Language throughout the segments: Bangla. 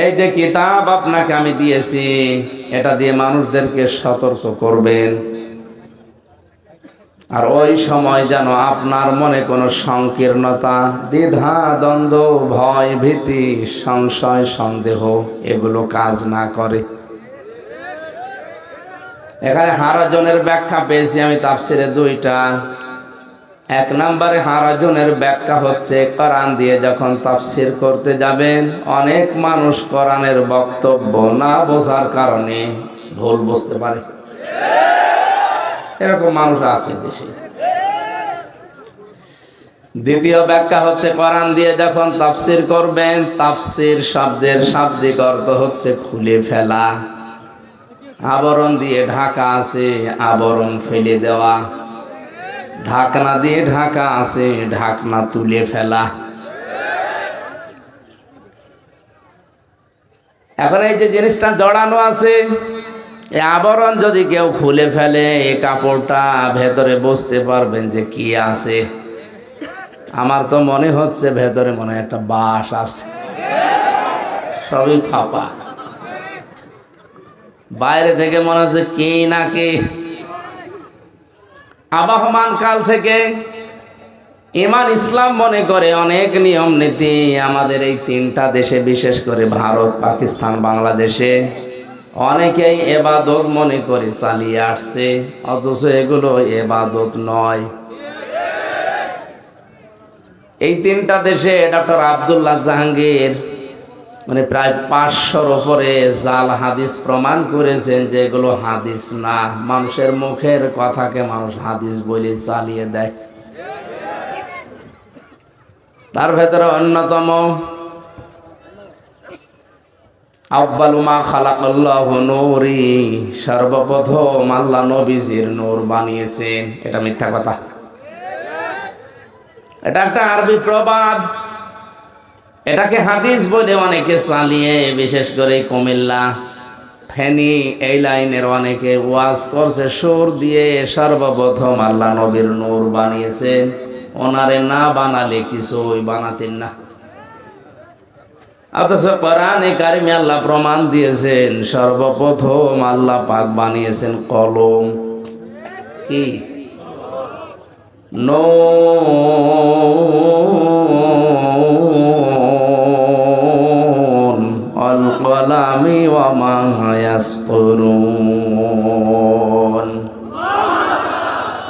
এই যে কিতাব আপনাকে আমি দিয়েছি, এটা দিয়ে মানুষদেরকে সতর্ক করবেন। আর ওই সময় যেন আপনার মনে কোনো সংকীর্ণতা, দ্বিধা, দ্বন্দ্ব, ভয়, ভীতি, সংশয়, সন্দেহ এগুলো কাজ না করে। এখানে হারাজনের ব্যাখ্যা পেয়েছি আমি তাফসিরে দুইটা। এক নম্বরে হারাজনের ব্যাখ্যা হচ্ছে কোরআন দিয়ে যখন তাফসির করতে যাবেন, অনেক মানুষ কোরআনের বক্তব্য না বোঝার কারণে ভুল বুঝতে পারে। এরকম মানুষ আছে দেশে। দ্বিতীয় ব্যাখ্যা হচ্ছে কোরআন দিয়ে যখন তাফসির করবেন, তাফসির শব্দের শাব্দিক অর্থ হচ্ছে খুলে ফেলা। আবরণ দিয়ে ঢাকা আছে, আবরণ ফেলে দেওয়া। ঢাকনা দিয়ে ঢাকা আছে, ঢাকনা তুলে ফেলা। এখন এই যে জিনিসটা জড়ানো আছে, এই আবরণ যদি কেউ খুলে ফেলে, এই কাপড়টা ভেতরে বুঝতে পারবেন যে কি আছে। আমার তো মনে হচ্ছে ভেতরে মনে হয় একটা বাঁশ আছে, সবই ফাঁপা। বাইরে থেকে মনে হচ্ছে কি না কি। আবহমান কাল থেকে ইমান ইসলাম মনে করে অনেক নিয়ম নীতি আমাদের এই তিনটা দেশে, বিশেষ করে ভারত, পাকিস্তান, বাংলাদেশে অনেকেই এবাদত মনে করে চালিয়ে আসছে, অথচ এগুলো এবাদত নয়। এই তিনটা দেশে ডক্টর আব্দুল্লাহ জাহাঙ্গীর মানে প্রায় 500-র উপরে জাল হাদিস প্রমাণ করেছেন যে এগুলো হাদিস না, মানুষের মুখের কথাকে মানুষ হাদিস বলে চালিয়ে দেয়। তার ভেতরে অন্যতম আউয়ালু মা খালাকাল্লাহু নূরি, সর্বপ্রথম আল্লাহ নবীজির নূর বানিয়েছেন। এটা মিথ্যা কথা, এটা একটা আরবি প্রবাদ। এটাকে হাদিস বলে অনেকে চালিয়ে, বিশেষ করে কুমিল্লা, ফেনী এই লাইনের অনেকে ওয়াজ করছে সুর দিয়ে, সর্বপ্রথম আল্লাহ নবীর নূর বানিয়েছেন। ওনারে না বানালে কিছুই বানাতেন না। অথচ কোরআনে কারিমে আল্লাহ প্রমাণ দিয়েছেন সর্বপ্রথম আল্লাহ পাক বানিয়েছেন কলম। কি? নুন ওয়াল কলামি ওয়া মা ইয়াসতুরুন।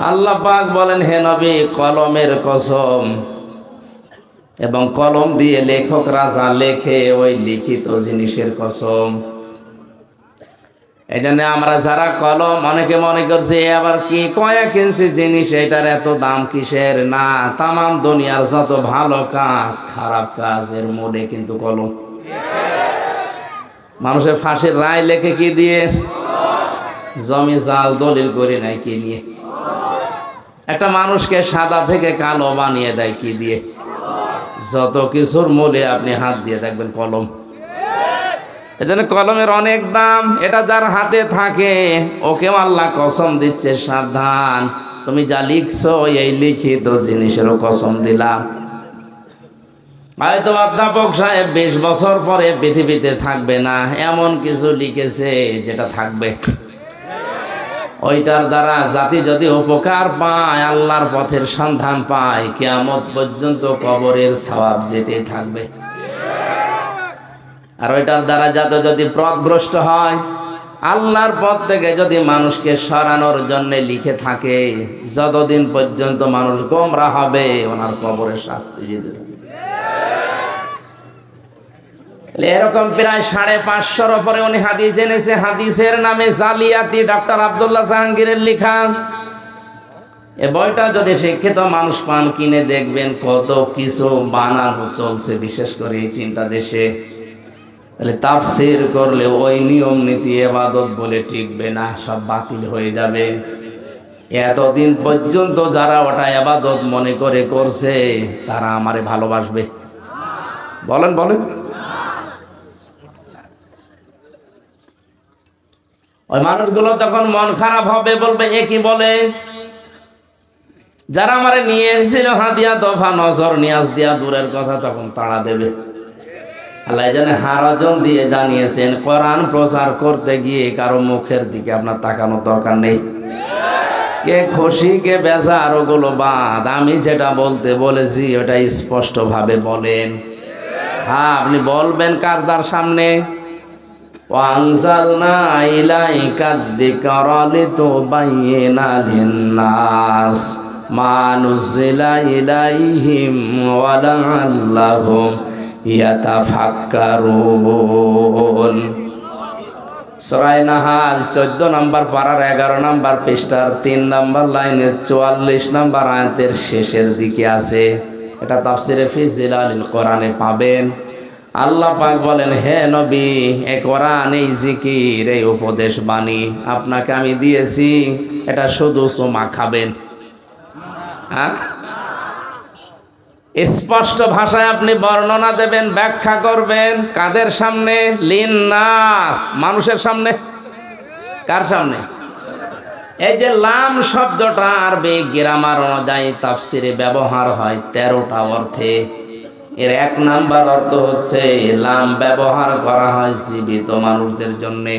আল্লাহ পাক বলেন, হে নবী, কলমের কসম, এবং কলম দিয়ে লেখকরা যা লেখে ওই লিখিত জিনিসের কসম। এই জন্য আমরা যারা কলম, অনেকে মনে করছে আবার কি কয়েক ইঞ্চি জিনিস, এটার এত দাম কিসের? না, তামাম দুনিয়ার যত ভালো কাজ, খারাপ কাজের মূলে কিন্তু কলম। মানুষের ফাঁসির রায় লেখে কি দিয়ে? জমি জাল দলিল করে নেয় কি নিয়ে? একটা মানুষকে সাদা থেকে কালো বানিয়ে দেয় কি দিয়ে? যত কিছুর মূলে আপনি হাত দিয়ে দেখবেন কলম। এজন্য কলমের অনেক দাম। এটা যার হাতে থাকে ওকেও আল্লাহ কসম দিচ্ছে, সাবধান, তুমি যা লিখছো এই লিখিত জিনিসেরও কসম দিলাম। হয়তো অধ্যাপক সাহেব 20 বছর পরে পৃথিবীতে থাকবে না, এমন কিছু লিখেছে যেটা থাকবে। ওইটার দ্বারা জাতি যদি উপকার পায়, আল্লাহর পথের সন্ধান পায়, কিয়ামত পর্যন্ত কবরের সওয়াব যেতে থাকবে। আর ওইটার দ্বারা যাতে যদি পথভ্রষ্ট হয়, আল্লাহর পথ থেকে যদি মানুষকে সরানোর জন্য লিখে থাকে, যতদিন পর্যন্ত মানুষ গোমরা হবে ওনার কবরের শাস্তি যেতে থাকবে। এরকম প্রায় 550-র উপরে উনি হাদিস এনেছে। হাদিসের নামে জালিয়াতি, ডক্টর আব্দুল্লাহ জাহাঙ্গীরের লেখা। এই বইটা যদি শিক্ষিত মানুষ পান, কিনে দেখবেন কত কিছু বানানো চলছে, বিশেষ করে এই তিনটা দেশে। তাহলে তাফসীর করলে ওই নিয়ম নীতি ইবাদত বলে টিকবে না, সব বাতিল হয়ে যাবে। এতদিন পর্যন্ত যারা ওটা ইবাদত মনে করে করছে, তারা আমারে ভালোবাসবে? বলেন বলেন। ওই মানুষগুলো তখন মন খারাপ হবে, বলবে এ কি বলে? যারা আমারে নিয়ে এসেছিল হাদিয়া তোফা নজর নিয়াজ দিয়া দূরের কথা, তখন তাড়া দেবে। আল্লাহ জানে হারাজন দিয়ে জানিয়েছেন, কোরআন প্রচার করতে গিয়ে কারো মুখের দিকে আপনার তাকানোর দরকার নেই। কে খুশি কে বেজার ওগুলো বাদ, আমি যেটা বলতে বলেছি ওটা স্পষ্টভাবে বলেন। হ্যাঁ, আপনি বলবেন কারদার সামনে, ওয়ানজালনা ইলাইকা যিকরা লিতুবাইয়িনা লিন-নাস মা নুযিলা ইলাইহিম ওয়া লাআল্লাহুম ইয়াতাফাক্কারুন। সূরা নাহাল 14 নম্বর পারার 11 নম্বর পৃষ্ঠার 3 নম্বর লাইনের 44 নম্বর আয়াতের শেষের দিকে আছে। এটা তাফসিরে ফি জিলালিল কোরআনে পাবেন। আল্লাহ পাক বলেন, হে নবী, এই কোরআন, এই জিকির, এই উপদেশ বাণী আপনাকে আমি দিয়েছি, এটা শুধু চুমা খাবেন। হ্যাঁ, স্পষ্ট ভাষায় আপনি বর্ণনা দেবেন, ব্যাখ্যা করবেন। কাদের সামনে? লিন্নাস, মানুষের সামনে। কার সামনে? এই যে লাম শব্দটা আরবি গ্রামার অনুযায়ী তাফসিরে ব্যবহার হয় 13টা অর্থে। এর 1 নাম্বার অর্থ হচ্ছে লাম ব্যবহার করা হয় জীবিত মানুষদের জন্যে।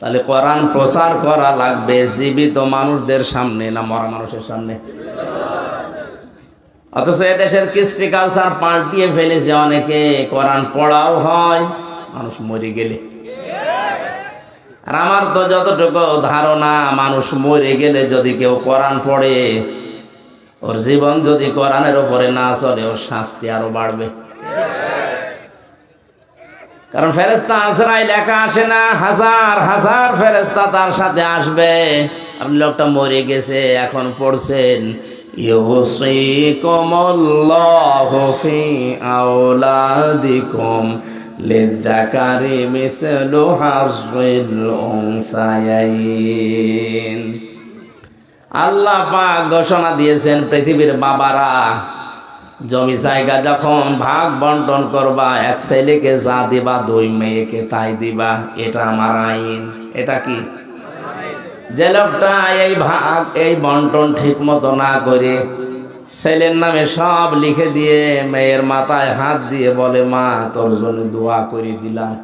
তাহলে কোরআন প্রচার করা লাগবে জীবিত মানুষদের সামনে না মরা মানুষের সামনে? অথচ এদেশের কৃষ্টি কালচার পাল্টিয়ে ফেলেছে অনেকে। কোরআন পড়াও হয় মানুষ মরে গেলে। আর আমার তো যতটুকু ধারণা, মানুষ মরে গেলে যদি কেউ কোরআন পড়ে, ওর জীবন যদি কোরআনের উপরে না চলে, ওর শাস্তি আরো বাড়বে। কারণ ফেরেশতা আজরাইল একা আসে না, হাজার হাজার ফেরেশতা তার সাথে আসবে। আপনি লোকটা মরে গেছে, এখন পড়ছেন ইউসিকুমুল্লাহু ফি আওলাদিকুম লিযযাকারি মিসলু হাযযিল উনসায়াইন। আল্লাহ পাক ঘোষণা দিয়েছেন, পৃথিবীর বাবারা জমি জায়গা যখন ভাগ বন্টন করবা, এক ছেলেকে যা দিবা 2 মেয়েকে তাই দিবা, এটা আমার আইন। এটা কি? যে লোকটা এই ভাগ এই বন্টন ঠিক মতো না করে ছেলের নামে সব লিখে দিয়ে মেয়ের মাথায় হাত দিয়ে বলে, মা তোর জন্য দোয়া করে দিলাম,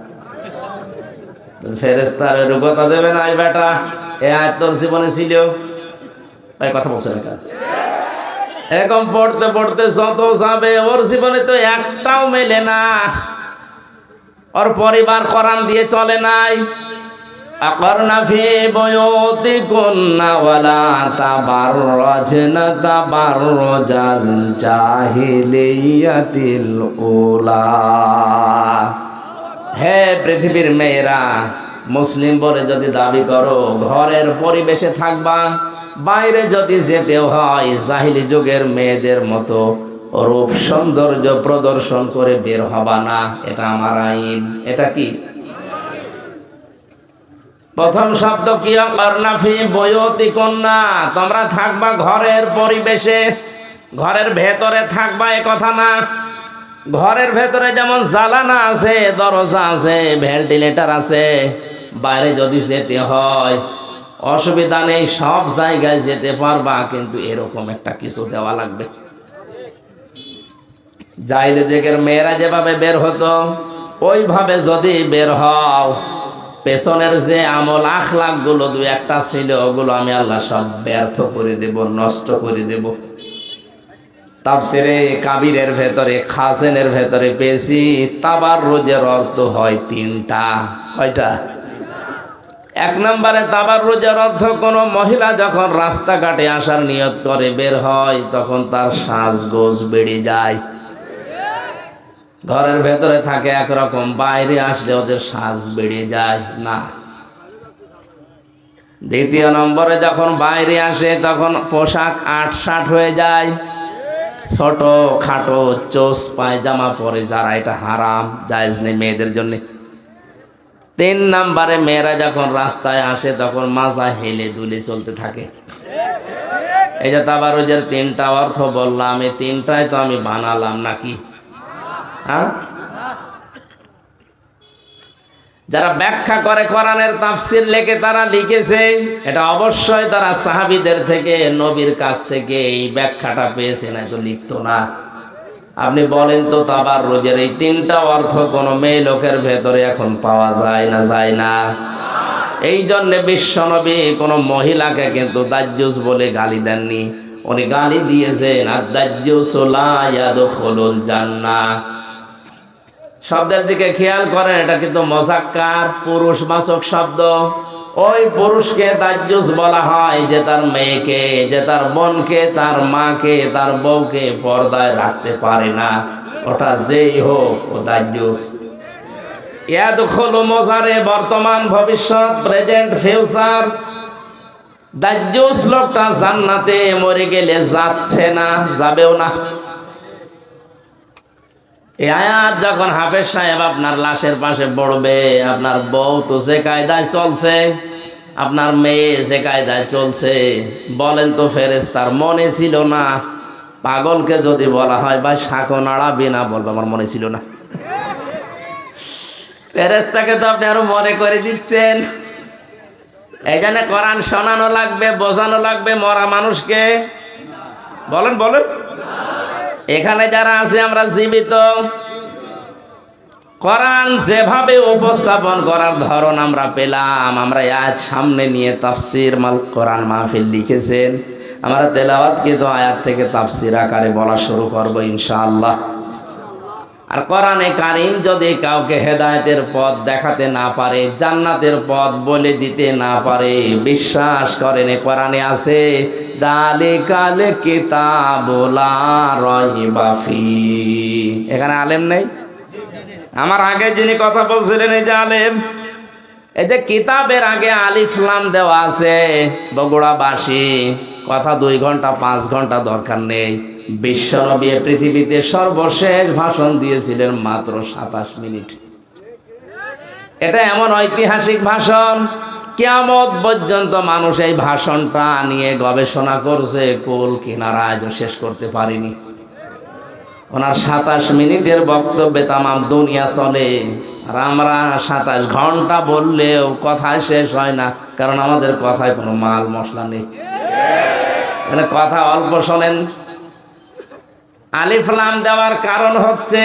ফেরেশতার এর কথা দেবে না, বেটা এ আয়াত তোর জীবনে ছিল? ভাই কথা বলছে না? এরকম পড়তে পড়তে যত যাবে, ওর জীবনে তো একটাও মেলে না। ওর পরিবার কোরআন দিয়ে চলে নাই। আকরনা ফি বুয়ুতিকুন্না ওয়ালা তাবাররাজনা তাবাররুজাল জাহিলিয়াতিল উলা। হে পৃথিবীর মেয়েরা, মুসলিম বলে যদি দাবি করো, ঘরের পরিবেশে থাকবা, বাইরে যদি যেতে হয় জাহিলি যুগের মেয়েদের মতো রূপ সৌন্দর্য প্রদর্শন করে বের হবা না। এটা আমার আইন। এটা কি? প্রথম শব্দ কি? আকরনা ফি বুয়ুতিকুন্না, তোমরা থাকবা ঘরের পরিবেশে। ঘরের ভেতরে থাকবা এ কথা না। ঘরের ভেতরে যেমন জানালা আছে, দরজা আছে, ভেন্টিলেটর আছে, বাইরে যদি যেতে হয় অসুবিধা নেই, সব জায়গায় যেতে পারবা, কিন্তু এরকম একটা কিছু দেওয়া লাগবে। জাহিলি যুগের মেয়েরা যেভাবে বের হতো, ওইভাবে যদি বের হও, পেছনের যে আমল আখলাক গুলো 2-1টা ছিল, ওগুলো আমি আল্লাহ সব ব্যর্থ করে দেব, নষ্ট করে দেব। তাফসিরে কাবিরের ভেতরে, খাসেনের ভেতরে পেয়েছি, তাবাররুজের অর্থ হয় 3টা। কয়টা? 1 নম্বরে তাবাররুজের অর্থ, কোনো মহিলা যখন রাস্তাঘাটে আসার নিয়ত করে বের হয়, তখন তার সাজগোজ বেড়ে যায়। ঘরের ভেতরে থাকে একরকম, বাইরে আসলে ওদের সাজ বেড়ে যায় না। 2 নম্বরে যখন বাইরে আসে, তখন পোশাক 8-60 হয়ে যায়, ছোট খাটো চোস পায়জামা পরে যারা, এটা হারাম, জায়েজ নেই মেয়েদের জন্য। 3 নম্বরে মেয়েরা যখন রাস্তায় আসে, তখন মাজা হেলে দুলে চলতে থাকে। এই যে তাবাররুজের 3টা অর্থ বললাম, এই 3টাই তো আমি বানালাম নাকি? হ্যাঁ, যারা ব্যাখ্যা করে কোরআনের তাফসীর লেখে, তারা লিখেছে এটা অবশ্যই তারা সাহাবীদের থেকে, নবীর কাছ থেকে এই ব্যাখ্যাটা পেয়েছে, না তো লিখতো না। আপনি বলেন তো তাবাররুজের এই তিনটা অর্থ কোন মেয়ে লোকের ভেতরে এখন পাওয়া যায় না, যায় না? এই জন্য বিশ্বনবী কোন মহিলাকে কিন্তু দাজ্জুস বলে গালি দেননি, উনি গালি দিয়েছেন আদ-দাজ্জুসু লা ইয়াদখুলুল জান্নাহ। শব্দের দিকে খেয়াল করেন, এটা কিন্তু মুযাক্কার পুরুষবাচক শব্দ। ওই পুরুষকে দাজ্জুস বলা হয় যে তার মেয়েকে, যে তার বোনকে, তার মাকে, তার বউকে পর্দায় রাখতে পারে না, ওটা যেই হোক ও দাজ্জুস। ইয়াদখুলু মুযারে বর্তমান ভবিষ্যৎ, প্রেজেন্ট ফিউচার। দাজ্জুস লোকটা জান্নাতে মরে গেলে যাচ্ছে না, যাবেও না। এই আয়াত যখন হাফেজ সাহেব আপনার লাশের পাশে পড়বে, আপনার বউ তো যে কায়দায় চলছে, আপনার মেয়ে যে কায়দায় চলছে, বলেন তো ফেরেশতার মনে ছিল না? পাগলকে যদি বলা হয় ভাই শাঁখো নাড়াবি না, বলবে আমার মনে ছিল না। ফেরেশতাকে তো আপনি আরো মনে করে দিচ্ছেন। এই জন্য কোরআন শোনানো লাগবে, বোঝানো লাগবে মরা মানুষকে। বলেন বলেন, এখানে যারা আছে আমরা জীবিত। কোরআন যেভাবে উপস্থাপন করার ধরন আমরা পেলাম, আমরা আজ সামনে নিয়ে তাফসির মাল কোরআন মাহফিল লিখেছেন, আমরা তেলাওয়াতকৃত আয়াত থেকে তাফসির আকারে বলা শুরু করব ইনশাআল্লাহ। আর কোরআনে কারীম যদি কাউকে হেদায়েতের পথ দেখাতে না পারে, জান্নাতের পথ বলে দিতে না পারে, বিশ্বাস করেন কোরআনে আছে যালিকাল কিতাবু লা রাইবা ফি। এখানে আলেম নেই? আমার আগে যিনি কথা বলছিলেন এই যে আলেম, এই যে কিতাবের আগে আলিফ লাম দেওয়া আছে, বগুড়াবাসী কথা 2 ঘন্টা 5 ঘন্টা দরকার নেই। বিশ্বনবী পৃথিবীতে সর্বশেষ ভাষণ দিয়েছিলেন মাত্র 27 মিনিট। এটা এমন ঐতিহাসিক ভাষণ, কিয়ামত পর্যন্ত মানুষ এই ভাষণটা নিয়ে গবেষণা করছে, কুল কিনারা আজও শেষ করতে পারেনি। ওনার 27 মিনিটের বক্তব্যে তামাম দুনিয়া চলে, আর আমরা 27 ঘন্টা বললেও কথায় শেষ হয় না, কারণ আমাদের কথায় কোনো মাল মশলা নেই, মানে কথা অল্প শোনেন। আলিফ লাম দেওয়ার কারণ হচ্ছে,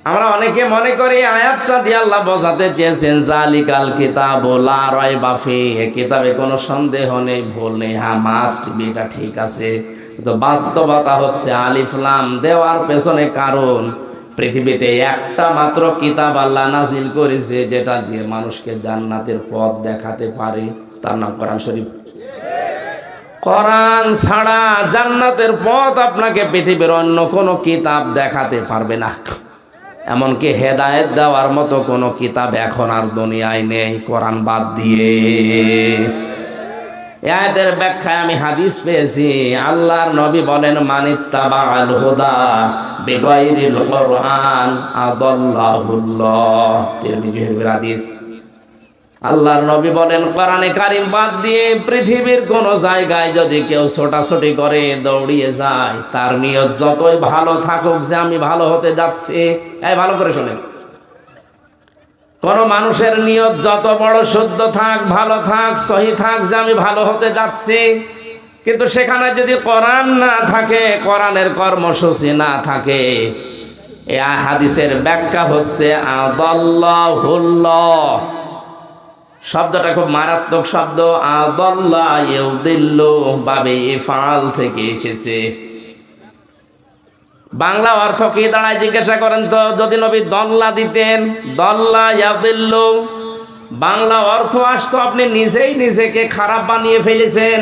আমরা অনেকে মনে করি আয়াতটা দিয়ে আল্লাহ বোঝাতে চেয়েছেন জালিকাল কিতাবু লা রাইবা ফি, এই কিতাবে কোনো সন্দেহ নেই, ভুল নেই, হ্যাঁ মাস্ট বি, এটা ঠিক আছে। কিন্তু বাস্তবতা হচ্ছে আলিফ লাম দেওয়ার পেছনে কারণ, পৃথিবীতে একটা মাত্র কিতাব আল্লাহ নাজিল করেছে যেটা দিয়ে মানুষকে জান্নাতের পথ দেখাতে পারে, তার নাম কোরআন শরীফ। কোরআন ছাড়া জান্নাতের পথ আপনাকে পৃথিবীর অন্য কোনো কিতাব দেখাতে পারবে না। এমনকি হেদায়েত দেওয়ার মতো কোনো কিতাব এখন আর দুনিয়ায় নেই কোরআন বাদ দিয়ে। আয়াতের ব্যাখ্যায় আমি হাদিস পেয়েছি, আল্লাহর নবী বলেন মানিত্তাবাআল হুদা বিগাইরিল কোরআন আদাল্লাহুল্লাহ। তিরমিজির হাদিস। আল্লাহর নবী বলেন কোরআনে কারীম বাদ দিয়ে পৃথিবীর কোন জায়গায় যদি কেউ ছোটাছুটি করে, দৌড়িয়ে যায়, তার নিয়ত যতই ভালো থাকুক যে আমি ভালো হতে যাচ্ছি, এই ভালো করে শোনেন, কোন মানুষের নিয়ত যত বড় শুদ্ধ থাক, ভালো থাক, সহি থাক যে আমি ভালো হতে যাচ্ছি, কিন্তু সেখানে যদি কোরআন না থাকে, কোরআনের কর্মসূচি না থাকে, এই হাদিসের ব্যাখ্যা হচ্ছে আদাল্লাহুল্লাহ। শব্দটা খুব মারাত্মক শব্দ, আদাল্লা ইউদিল্লু বাবে ইফআল থেকে এসেছে। বাংলা অর্থ কি দাঁড়ায় জিজ্ঞাসা করেন তো? যদি নবী দল্লা দিতেন, দল্লা ইয়াদিল্লু, বাংলা অর্থ আসতো আপনি নিজেই নিজেকে খারাপ বানিয়ে ফেলেছেন।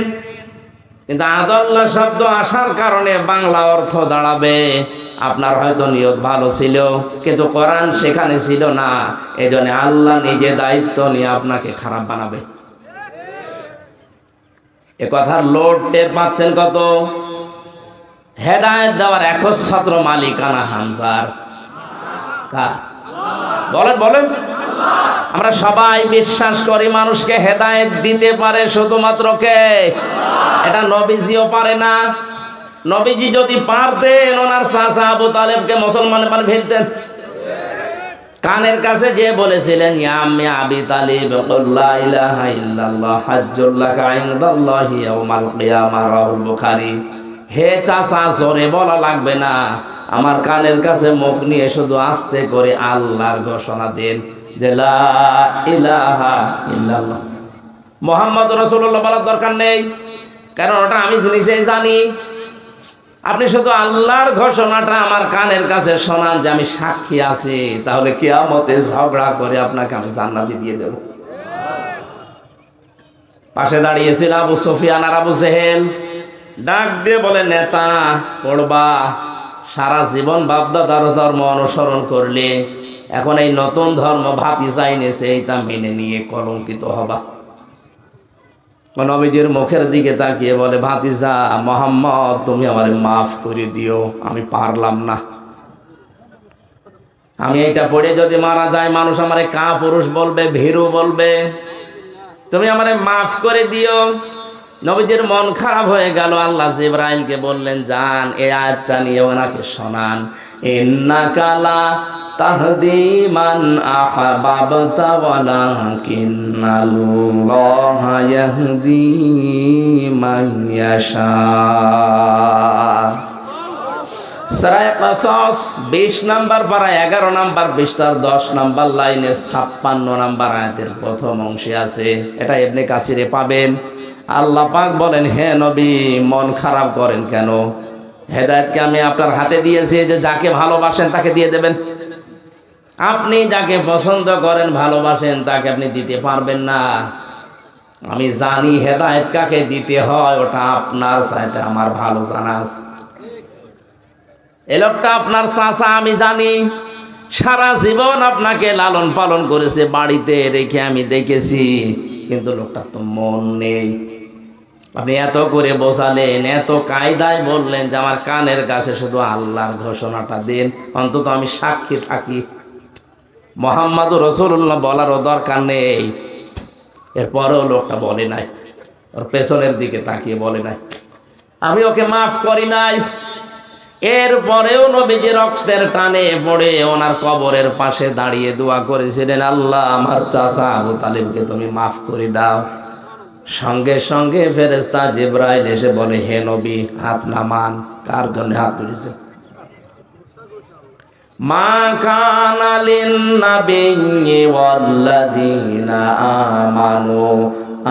কিন্তু আদাল্লা শব্দ আসার কারণে বাংলা অর্থ দাঁড়াবে আপনার হয়তো নিয়ত ভালো ছিল, কিন্তু কোরআন সেখানে ছিল না, এই জন্য আল্লাহ নিজে দায়িত্ব নিয়ে আপনাকে খারাপ বানাবে। এ কথার লোড টের পাচ্ছেন কত? হেদায়েত দেওয়ার একচ্ছত্র মালিকানা হামজার, কার? বলেন বলেন। আমরা সবাই বিশ্বাস করি মানুষকে হেদায়েত দিতে পারে শুধুমাত্র কে? এটা নবীজিও পারে না। নবীজি যদি পারতেন, ওনার চাচা আবু তালেবকে মুসলমান বানিয়ে ফেলতেন। কানের কাছে যে বলেছিলেন ইয়া আম্মি আবি তালিব কুল লা ইলাহা ইল্লাল্লাহ হাজ্জুল লাকা ইনদাল্লাহি ইয়াউমাল কিয়ামাহ, রাহুল বুখারী। হে চাচা, জোরে বলা লাগবে না, আমার কানের কাছে মুখ নিয়ে শুধু আস্তে করে আল্লাহর ঘোষণা দেন যে লা ইলাহা ইল্লাল্লাহ, মুহাম্মদ রাসূলুল্লাহ বলার দরকার নেই, কারণ ওটা আমি নিজেই জানি। আপনি শুধু আল্লাহর ঘোষণাটা আমার কানের কাছে শোনান যে আমি সাক্ষী আছি, তাহলে কিয়ামতে ঝগড়া করে আপনাকে আমি জান্নাতে দিয়ে দেব। পাশে দাঁড়িয়েছিল আবু সুফিয়ান আর আবু জেহেল, ডাক দিয়ে বলে, নেতা পড়বা, সারা জীবন বাপদাদার ধর্ম অনুসরণ করলে, এখন এই নতুন ধর্ম ভাতিজা এনেছে, এইটা মেনে নিয়ে কলঙ্কিত হবা। নবীজির মুখের দিকে তাকিয়ে বলে, ভাতিজা মোহাম্মদ, তুমি আমারে মাফ করে দিও, আমি পারলাম না। আমি এইটা পড়ে যদি মারা যায়, মানুষ আমারে কা পুরুষ বলবে, ভীরু বলবে, তুমি আমারে মাফ করে দিও। নবীজির মন খারাপ হয়ে গেল। আল্লাহ জিবরাইলকে বললেন, যান এই আয়াতটা নিয়ে ওনাকে শোনান, ইন্নাকা লা তাহদি মান আহবাবতা ওয়ালাকিন্নাল্লাহা ইয়াহদি মান ইয়াশা। সূরা কাসাস 20 নম্বর পারা 11 নম্বর পৃষ্ঠার 10 নম্বর লাইনের 56 নম্বর আয়াতের প্রথম অংশে আছে। এটা ইবনে কাসিরে পাবেন। আল্লাহ পাক বলেন, হে নবী, মন খারাপ করেন কেন? হেদায়েতকে আমি আপনার হাতে দিয়েছি, যে যাকে ভালোবাসেন তাকে দিয়ে দেবেন। আপনি যাকে পছন্দ করেন, ভালোবাসেন, তাকে আপনি দিতে পারবেন না। আমি জানি হেদায়েত কাকে দিতে হয়, ওটা আপনার চাইতে আমার ভালো জানা আছে। এ লোকটা আপনার চাচা, আমি জানি, সারা জীবন আপনাকে লালন পালন করেছে, বাড়িতে রেখে আমি দেখেছি, কিন্তু লোকটা তো মন নেই। আপনি এত করে বোঝালেন, এত কায়দায় বললেন যে আমার কানের কাছে শুধু আল্লাহর ঘোষণাটা দিন, অন্তত আমি সাক্ষী থাকি। মুহাম্মাদুর রাসূলুল্লাহ বলারও দরকার নেই, এরপরেও লোকটা বলে নাই, ওর পেছনের দিকে তাকিয়ে বলে নাই, আমি ওকে মাফ করি নাই। এরপরেও নবীজি রক্তের টানে পড়ে ওনার কবরের পাশে দাঁড়িয়ে দোয়া করেছিলেন, আল্লাহ আমার চাচা আবু তালিবকে তুমি মাফ করে দাও। সঙ্গে সঙ্গে ফেরেশতা জিবরাইল এসে বলে, হে নবী, হাত নামান। কার জন্য হাত তুলেছেন? মা কানা লিন নাবিয়্যি ওয়াল্লাযীনা আমানু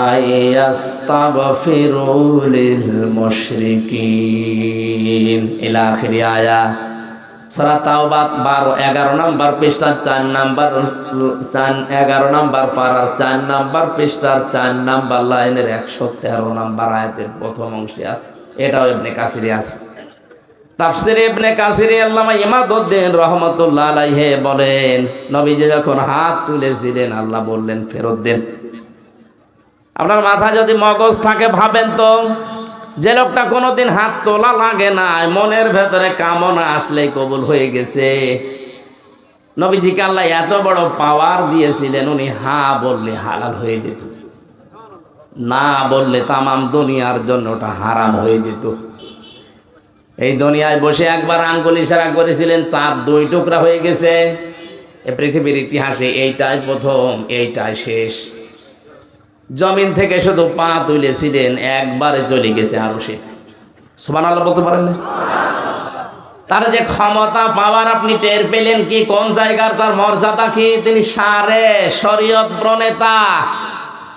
আইয়াস্তাগফিরু লিল মুশরিকিন ইলা আখির আয়া। সূরা তাওবা 11 নম্বর পৃষ্ঠার 4 নম্বর 11 নম্বর পারার 4 নম্বর পৃষ্ঠার 4 নম্বর লাইনের 113 নম্বর আয়াতের প্রথম অংশে আছে। এটাও ইবনে কাসিরে আছে। তাফসিরে ইবনে কাসিরে আল্লামা ইমাদউদ্দিন রাহমাতুল্লাহ আলাইহি বলেন, নবীজি যখন হাত তুলেছিলেন, আল্লাহ বললেন ফেরত দেন। আপনার মাথায় যদি মগজ থাকে, ভাবেন তো, যে লোকটা কোনোদিন হাত তোলা লাগে না, মনের ভেতরে কামনা আসলেই কবুল হয়ে গেছে। নবীজিকে আল্লাহ এত বড় পাওয়ার দিয়েছিলেন, উনি হা বললে হালাল হয়ে যেত, না বললে তামাম দুনিয়ার জন্য ওটা হারাম হয়ে যেত। এই দুনিয়ায় বসে একবার আঙ্গুল ইশারা করেছিলেন, চাঁদ 2 টুকরা হয়ে গেছে। এই পৃথিবীর ইতিহাসে এইটাই প্রথম, এইটাই শেষ। জমিন থেকে শুধু পা তুলেছিলেন, একবারে চলে গেছে আরশে। সুবহানাল্লাহ বলতে পারেন না? তার যে ক্ষমতা, পাওয়ার আপনি টের পেলেন কি? কোন জায়গার তার মর্যাদা কি? তিনি সারে শরীয়ত প্রণেতা।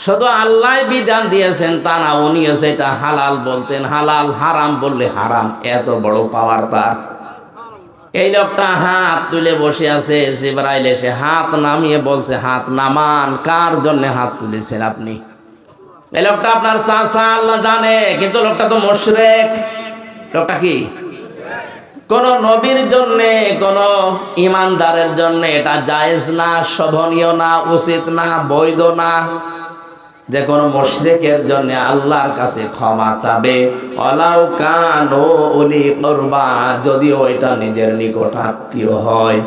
শুধু আল্লাহ বিধান দিয়েছেন তা না, উনিও সেটা হালাল বলতেন হালাল, হারাম বললে হারাম। এত বড় পাওয়ার তার। এই লোকটা হাত তুলে বসে আছে, জিবরাইল এসে হাত নামিয়ে বলছে, হাত নামান। কার জন্য হাত তুলেছেন আপনি? এই লোকটা আপনার চাচা, আল্লাহ জানে, কিন্তু লোকটা তো মুশরিক। লোকটা কি? কোন নবীর জন্য, কোন ইমানদারের জন্য এটা জায়েজ না, শোভনীয় না, উচিত না, বৈধ না যে কোনো মুশরিকের জন্য আল্লাহর কাছে ক্ষমা চাবে। ওয়ালাউ কানু উলি কুরবা, যদিও এটা নিজের নিকট আত্মীয় হয়।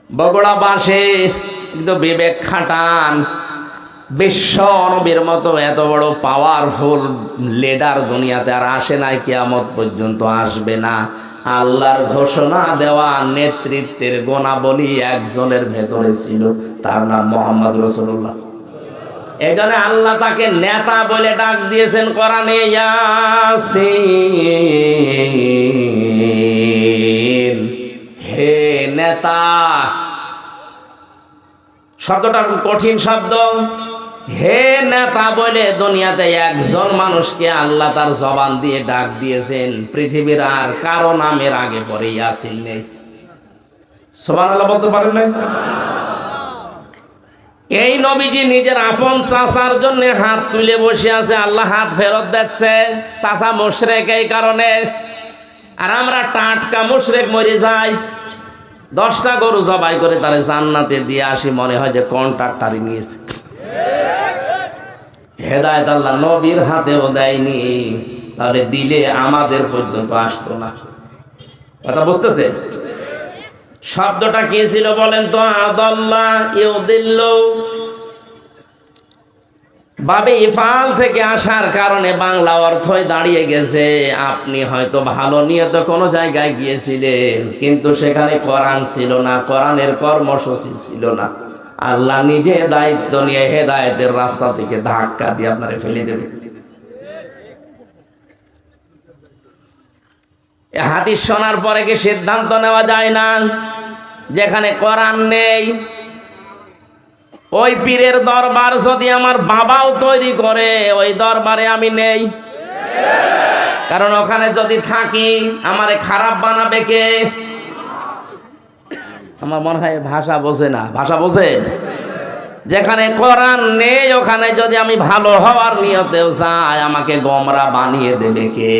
বগুড়া বাসে কিন্তু বিবেক খাটান। বিশ্ব নবীর মতো এত বড় পাওয়ারফুল লিডার দুনিয়াতে আর আসে নাই, কিয়ামত পর্যন্ত আসবে না। আল্লাহর ঘোষণা দেওয়া নেতৃত্বের গুণাবলী একজনের ভেতরে ছিল, তার নাম মুহাম্মদ রাসূলুল্লাহ। এখানে আল্লাহ তাকে নেতা বলে ডাক দিয়েছেন কোরআনে, ইয়াসিন নেতা। শব্দটা কঠিন শব্দ। হে নেতা বলে দুনিয়াতে একজন মানুষকে আল্লাহ তার জবান দিয়ে ডাক দিয়েছেন। পৃথিবীর আর কারো নামের আগে পরে ইয়াসিন নেই। সুবহানাল্লাহ বলতে পারেন না? এই নবীজি নিজের আপন চাচার জন্য হাত তুলে বসে আছে, আল্লাহ হাত ফেরত দিচ্ছে। চাচা মুশরিক এই কারণে, আর আমরা টাটকা মুশরিক মরে যাই। 10টা গরু জবাই করে তারে জান্নাতে দিয়ে আসি, মনে হয় যে কন্ট্রাক্টরই নিয়েছে। হেদায়েত আল্লাহ নবীর হাতেও দেয়নি, তাহলে দিলে আমাদের পর্যন্ত আসতো না। কথা বুঝতেছে? শব্দটা কি ছিল বলেন তো? আদাল্লাহ ইউদিল্লু। বাবে ইফাল থেকে আসার কারণে বাংলা অর্থই দাঁড়িয়ে গেছে। আপনি হয়তো ভালো নিয়ত কোনো জায়গায় গিয়েছিলেন, কিন্তু সেখানে কোরআন ছিল না, কোরআনের কর্মসূচি ছিল না। আল্লাহ নিজে দায়িত্ব নিয়ে হেদায়েতের রাস্তা থেকে ধাক্কা দিয়ে আপনারে ফেলে দেবে। হাদিস শোনার পরে কি সিদ্ধান্ত নেওয়া যায় না? যেখানে কোরআন নেই, ওই পীরের দরবার যদি আমার বাবাও তৈরি করে, ওই দরবারে আমি নেই। কারণ ওখানে যদি থাকি আমারে খারাপ বানাবে কে? আমার মনে হয় ভাষা বোঝে না। ভাষা বোঝে? যেখানে কোরআন নেই ওখানে যদি আমি ভালো হওয়ার নিয়তেও চাই, আমাকে গোমরা বানিয়ে দেবে কে?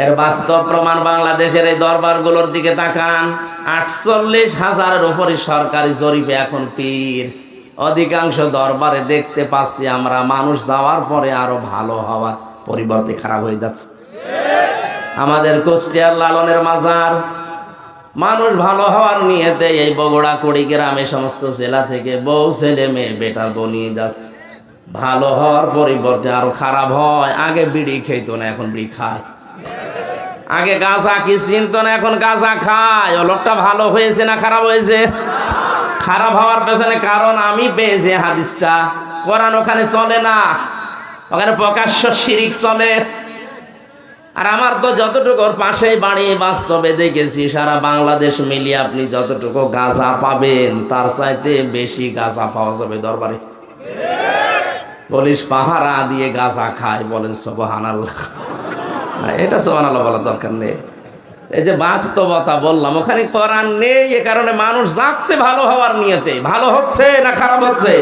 এর বাস্তব প্রমাণ বাংলাদেশের এই দরবারগুলোর দিকে তাকান। 48,000-এর উপরে সরকারি জরিপে এখন পীর। অধিকাংশ দরবারে দেখতে পাচ্ছি আমরা মানুষ যাওয়ার পরে আরো ভালো হওয়ার পরিবর্তে খারাপ হয়ে যাচ্ছে। আমাদের কুষ্টিয়ার লালনের মাজার, মানুষ ভালো হওয়ার নিয়তে এই বগুড়া কুড়িগ্রামে সমস্ত জেলা থেকে বউ ছেলে মেয়ে বেটা বনিয়ে যাচ্ছে। ভালো হওয়ার পরিবর্তে আরো খারাপ হয়। আগে বিড়ি খেত না, এখন বিড়ি খায়। আগে গাঁজা কি চিনত না, এখন গাঁজা খায়। ও লোকটা ভালো হয়েছে না খারাপ হয়েছে? খারাপ হওয়ার পেছনে কারণ আমি পেয়েছি হাদিসটা। কোরআন ওখানে চলে না, ওখানে প্রকাশ্য শিরিক চলে। আর আমার তো যতটুকু ওর পাশেই বাড়ি, বাস্তবে দেখেছি সারা বাংলাদেশ মিলিয়ে আপনি যতটুকু গাঁজা পাবেন তার চাইতে বেশি গাঁজা পাওয়া যাবে দরবারে। পুলিশ পাহারা দিয়ে গাঁজা খায়। বলেন সুবহানাল্লাহ। এটা সুবহানাল্লাহ বলার দরকার নেই। এই যে বাস্তবতা বললাম, ওখানে কোরআন নেই, এ কারণে মানুষ যাচ্ছে ভালো হওয়ার নিয়তে। ভালো হচ্ছে না খারাপ হচ্ছে?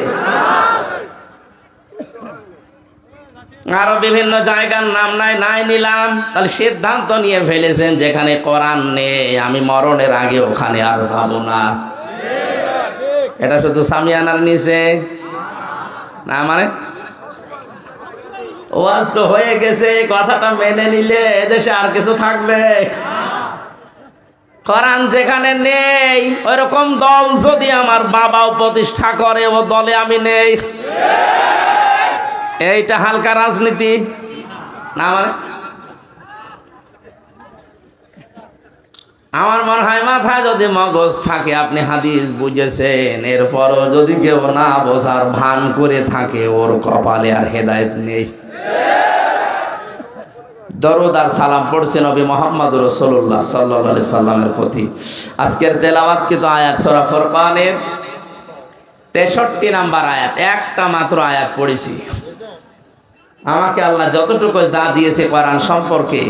আরো বিভিন্ন জায়গার নাম নাই নিলাম। তাহলে সিদ্ধান্ত নিয়ে ফেলেছেন যেখানে কোরআন নেই আমি মরণের আগে ওখানে আর যাব না। এটা শুধু সামিয়ানার নিচে না, মানে ওয়াজ তো হয়ে গেছে, কথাটা মেনে নিলে এদেশে আর কিছু থাকবে? কোরআন যেখানে নেই ওইরকম দল যদি আমার বাবাও প্রতিষ্ঠা করে, ও দলে আমি নেই। এইটা হালকা রাজনীতি না? মানে আমার মনে হয় মাথায় যদি মগজ থাকে, আপনি হাদিস বুঝেছেন, এরপরও যদি কেউ না বোঝার ভান করে থাকে, ওর কপালে আর হেদায়েত নেই। দরুদ আর সালাম পড়ছে নবী মুহাম্মদ রাসূলুল্লাহ সাল্লাল্লাহু আলাইহি সাল্লামের প্রতি। আজকের তেলাওয়াতকৃত আয়াত সূরা ফুরকানের 63 নাম্বার আয়াত, একটা মাত্র আয়াত পড়েছি। আমাকে আল্লাহ যতটুকু যা দিয়েছে কোরআন সম্পর্কে,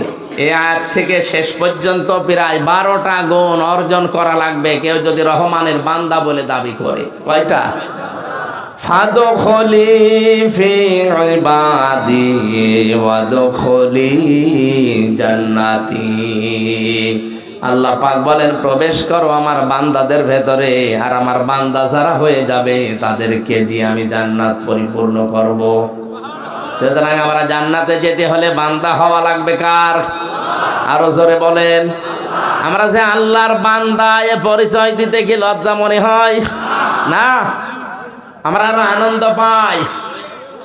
এই আয়াত থেকে শেষ পর্যন্ত প্রায় 12টা গুণ অর্জন করা লাগবে কেউ যদি রহমানের বান্দা বলে দাবি করে। কয়টা? ফাদখুলি ফি ইবাদি ওয়াদখুলি জান্নাতি। আল্লাহ পাক বলেন, প্রবেশ করো আমার বান্দাদের ভেতরে, আর আমার বান্দা যারা হয়ে যাবে তাদেরকে দিয়ে আমি জান্নাত পরিপূর্ণ করব। সুতরাং আমরা জান্নাতে যেতে হলে বান্দা হওয়া লাগবে কার? আরো জোরে বলেন। আমরা যে আল্লাহর বান্দা এ পরিচয় দিতে কি লজ্জা মনে হয় না? আমরা আরো আনন্দ পাই,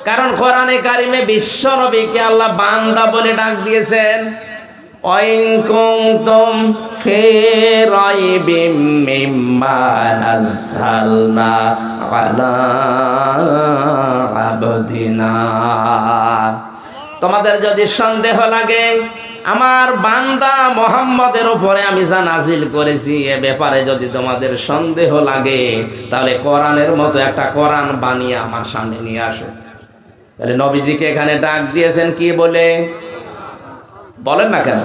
কারণ কোরআনে কারিমে বিশ্ব নবীকে আল্লাহ বান্দা বলে ডাক দিয়েছেন। ওয়াইন কুনতুম ফি রাইবিম মিম্মা নাযালনা আলা আবদিনা। তোমাদের যদি সন্দেহ লাগে আমার বান্দা মুহাম্মদের উপরে আমি যা নাজিল করেছি এ ব্যাপারে যদি তোমাদের সন্দেহ লাগে তাহলে কোরআনের মতো একটা কোরআন বানিয়ে আমার সামনে নিয়ে আসো। তাহলে নবীজিকে এখানে ডাক দিয়েছেন কি বলে? বলেন না কেন?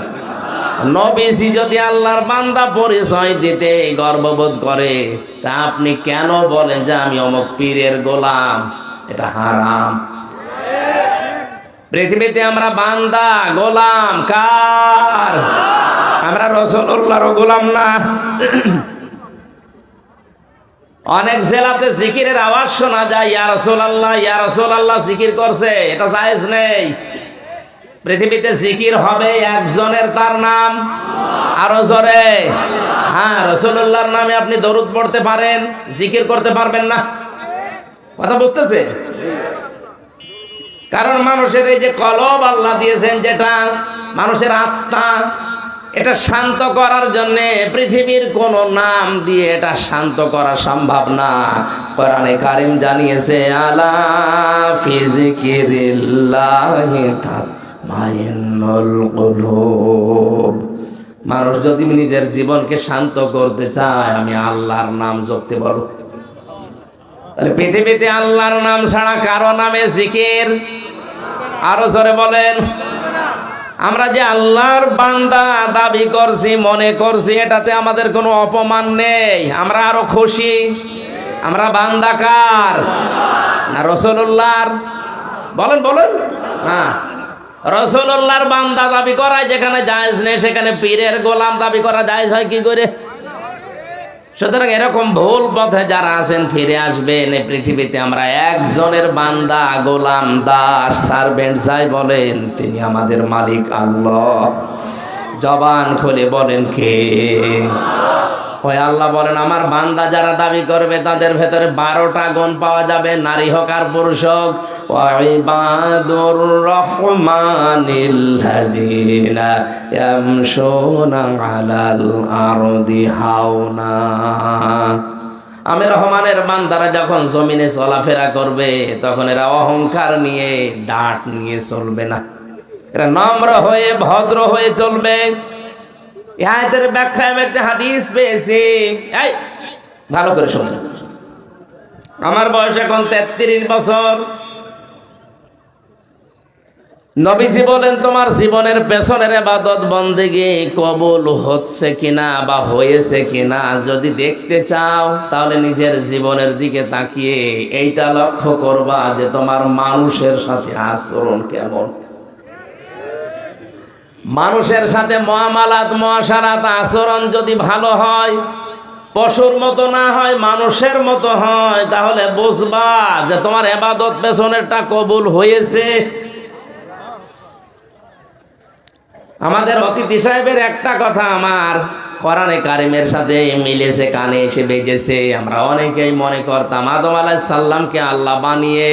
নবীজি যদি আল্লাহর বান্দা পরিচয় দিতে গর্ববোধ করে, তা আপনি কেন বলেন যে আমি অমুক পীরের গোলাম? এটা হারাম। পৃথিবীতে আমরা বান্দা, গোলাম কার? আমরা রাসূলুল্লাহর গোলাম না। অনেক জেলাতে জিকিরের আওয়াজ শোনা যায়, ইয়া রাসূলুল্লাহ ইয়া রাসূলুল্লাহ জিকির করছে, এটা জায়েজ নেই। পৃথিবীতে জিকির হবে একজনের, তার নাম আরো জোরে। হ্যাঁ, রাসূলুল্লাহর নামে আপনি দরুদ পড়তে পারেন, জিকির করতে পারবেন না। কথা বুঝতেছে? কারণ মানুষের এই যে কলব আল্লাহ দিয়েছেন, যেটা মানুষের আত্মা, এটা শান্ত করার জন্য পৃথিবীর কোন নাম দিয়ে এটা শান্ত করা সম্ভব না। কোরআনে কারীম জানিয়েছে, আলা ফি যিকিরিল্লাহি তাতমাইন্নুল কুলুব। মানুষ যদি নিজের জীবনকে শান্ত করতে চায়, আমি আল্লাহর নাম জপতে বলো। তাহলে পৃথিবীতে আল্লাহর নাম ছাড়া কারো নামে জিকির? আরো জোরে বলেন। আমরা যে আল্লাহর বান্দা দাবি করছি, মনে করছি, এটাতে আমাদের কোনো অপমান নেই, আমরা আরো খুশি। আমরা বান্দা কার? না রাসূলুল্লাহর? বলেন বলেন। হ্যাঁ, রাসূলুল্লাহর বান্দা দাবি করা যেখানে জায়েজ নেই, সেখানে পীরের গোলাম দাবি করা জায়েজ হয় কি করে? সুতরাং এরকম ভুল পথে যারা আছেন ফিরে আসবেন। এই পৃথিবীতে আমরা একজনের বান্দা, গোলাম, দাস, সার্ভেন্ট যাই বলেন, তিনি আমাদের মালিক আল্লাহ। জবান খুলে বলেন কে? ওই আল্লাহ বলেন, আমার বান্দা যারা দাবি করবে তাদের ভেতরে 12টা গুণ পাওয়া যাবে, নারী হোক আর পুরুষ হোক। ওয়াইবাদুর রহমানিল্লাযীনা ইয়ামশুনা আলাল আরদি হাওনা। আমি রহমানের বান্দারা যখন জমিনে চলাফেরা করবে, তখন এরা অহংকার নিয়ে, ডাট নিয়ে চলবে না, এরা নম্র হয়ে, ভদ্র হয়ে চলবে। আয়াতের ব্যাখ্যায় আমি একটা হাদিস পেয়েছি, এই ভালো করে শুনুন। আমার বয়স এখন 33 বছর। নবীজি বলেন, তোমার জীবনের পেছনের ইবাদত বন্দেগী কবুল হচ্ছে কিনা বা হয়েছে কিনা যদি দেখতে চাও, তাহলে নিজের জীবনের দিকে তাকিয়ে এইটা লক্ষ্য করবা যে তোমার মানুষের সাথে আচরণ কেমন। মানুষের সাথে মুআমালাত, মুআশারাত, আচরণ যদি ভালো হয়, পশুর মতো না হয়, মানুষের মতো হয়, তাহলে বুঝবা যে তোমার ইবাদত পেছনেরটা কবুল হয়েছে। আমাদের অতিথি সাহেবের একটা কথা আমার কোরআনে কারিমের সাথে মিলেছে, কানে এসে বেজেছে। আমরা অনেকেই মনে করতাম আদম আলাইহিস সালামকে আল্লাহ বানিয়ে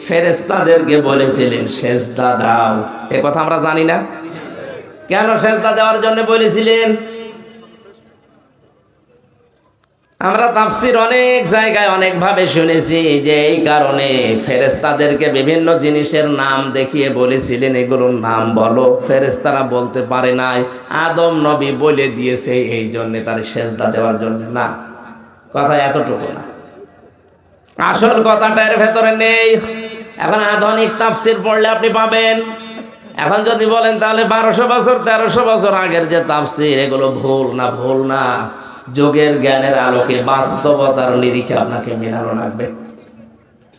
ফেরেশতাদেরকে বলেছিলেন সেজদা দাও। এ কথা আমরা জানি না। কেন সেজদা দেওয়ার জন্য বলেছিলেন? আমরা তাফসীর অনেক জায়গায় অনেকভাবে শুনেছি যে এই কারণে ফেরেশতাদেরকে বিভিন্ন জিনিসের নাম দেখিয়ে বলেছিলেন এগুলোর নাম বলো। ফেরেশতারা বলতে পারে নাই, আদম নবী বলে দিয়েছে, এই জন্য তার সেজদা দেওয়ার জন্য না। কথা এতটুকু না, আসল কথাটা এর ভেতরে নেই। এখন আধুনিক তাফসীর পড়লে আপনি পাবেন। এখন যদি বলেন তাহলে 1200 বছর 1300 বছর আগের যে তাফসীর, এগুলো ভুল না? ভুল না। যোগের জ্ঞানের আলোকে, বাস্তবতার নিরিখে আপনাকে মেলানো লাগবে।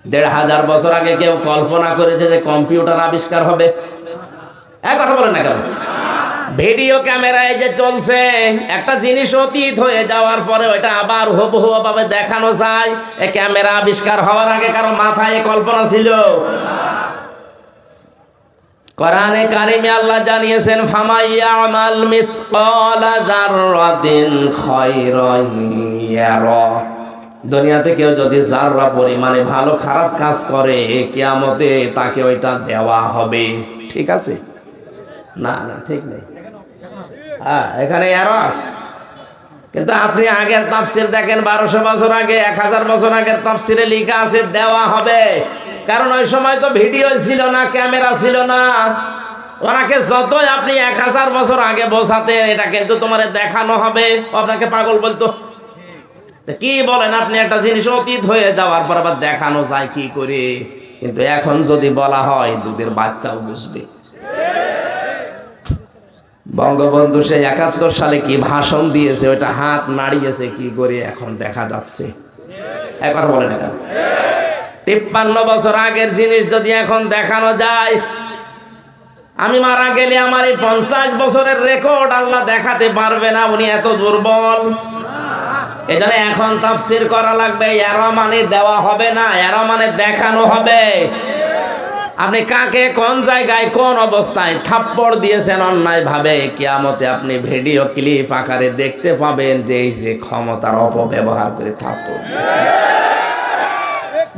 1500 বছর আগে কেউ কল্পনা করেছে যে কম্পিউটার আবিষ্কার হবে? এক কথা বলেন না কেন? ভিডিও ক্যামেরায় যে চলছে, একটা জিনিস অতীত হয়ে যাওয়ার পরে ওইটা আবার হুবহু ভাবে দেখানো যায়। এই ক্যামেরা আবিষ্কার হওয়ার আগে কারো মাথায় কল্পনা ছিল? কোরআনে কারিমে আল্লাহ জানিয়েছেন, ফামাইয়ামাল মিসকালা যাররাতিন খায়রান ইয়ারা। দুনিয়াতে কেউ যদি যাররা পরিমাণে ভালো খারাপ কাজ করে, কিয়ামতে তাকে ওইটা দেওয়া হবে। ঠিক আছে? না না, ঠিক নেই। হ্যাঁ, এখানে এরর আছে। কিন্তু আপনি আগের তাফসীর দেখেন, 1200 বছর আগে, 1000 বছর আগের তাফসীরে লেখা আছে দেওয়া হবে। কারণ ওই সময় তো ভিডিও ছিল না, ক্যামেরা ছিল না। ওনাকে যতই আপনি 1000 বছর আগে বোঝাতেন এটা কিন্তু তোমার দেখানো হবে, আপনাকে পাগল বলতো। কি বলেন আপনি, একটা জিনিস অতীত হয়ে যাওয়ার পর আবার দেখানো যায় কি করে? কিন্তু এখন যদি বলা হয় দুধের বাচ্চাও বুঝবে। বঙ্গবন্ধু সেই 71 সালে কি ভাষণ দিয়েছে, ওইটা হাত নাড়িয়েছে কি করে এখন দেখা যাচ্ছে। এক কথা বলে না, 53 বছর আগের জিনিস যদি এখন দেখানো যায়, আমি মারা গেলে আমার এই 50 বছরের রেকর্ড আল্লাহ দেখাতে পারবে না, উনি এত দুর্বল। এজন্য এখন তাফসীর করা লাগবে, এরা মানে দেওয়া হবে না, এরা মানে দেখানো হবে। আপনি কাকে কোন জায়গায় কোন অবস্থায় থাপ্পড় দিয়েছেন অন্যায় ভাবে, কিয়ামতে আপনি ভিডিও ক্লিপ আকারে দেখতে পাবেন যে এই যে ক্ষমতার অপব্যবহার করে থাপ্পড় দিয়েছেন,